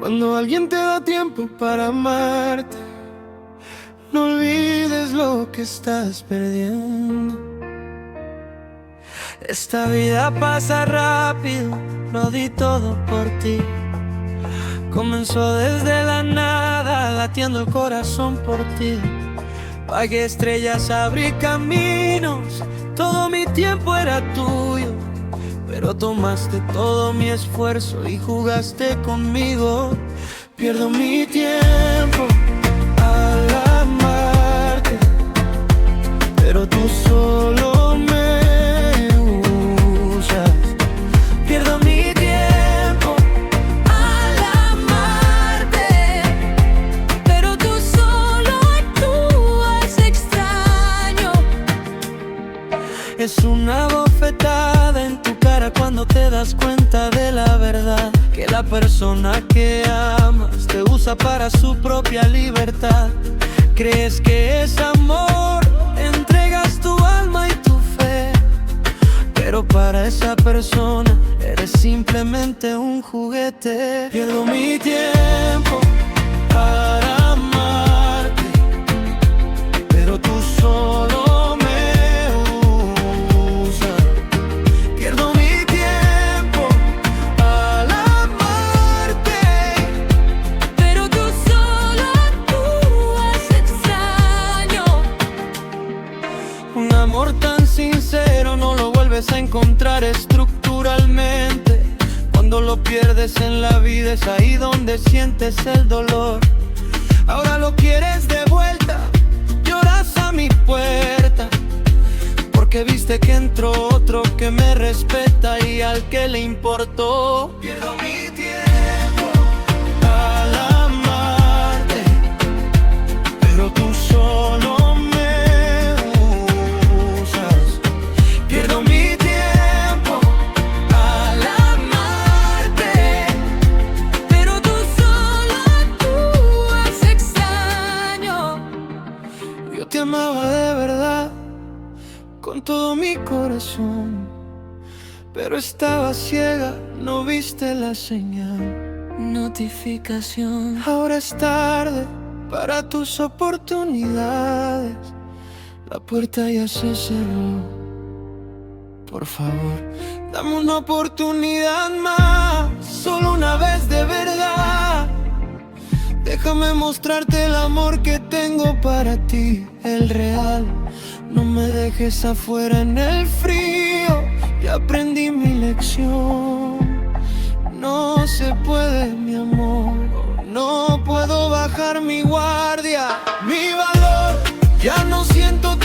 Cuando alguien te da tiempo para amarte, no olvides lo que estás perdiendo. Esta vida pasa rápido, lo di todo por ti. Comenzó desde la nada, latiendo el corazón por ti. Pagué estrellas, abrí caminos, todo mi tiempo era tuyo. Pero tomaste todo mi esfuerzo y jugaste conmigo. Pierdo mi tiempo al amarte, pero tú solo me usas. Pierdo mi tiempo al amarte, pero tú solo actúas extraño. Es una bofetada en tu cara cuando te das cuenta de la verdad, que la persona que amas te usa para su propia libertad. Crees que es amor, entregas tu alma y tu fe, pero para esa persona eres simplemente un juguete. Pierdo mi tiempo para amarte, pero tú solo a encontrar estructuralmente. Cuando lo pierdes en la vida es ahí donde sientes el dolor. Ahora lo quieres de vuelta, lloras a mi puerta, porque viste que entró otro que me respeta y al que le importó. Pierdo mi tiempo al amarte, pero tú solo te amaba de verdad, con todo mi corazón, pero estaba ciega, no viste la señal. Notificación. Ahora es tarde para tus oportunidades, la puerta ya se cerró. Por favor, dame una oportunidad más, solo una vez de verdad. Déjame mostrarte el amor que tengo para ti, el real. No me dejes afuera en el frío, ya aprendí mi lección. No se puede, mi amor, no puedo bajar mi guardia. Mi valor, ya no siento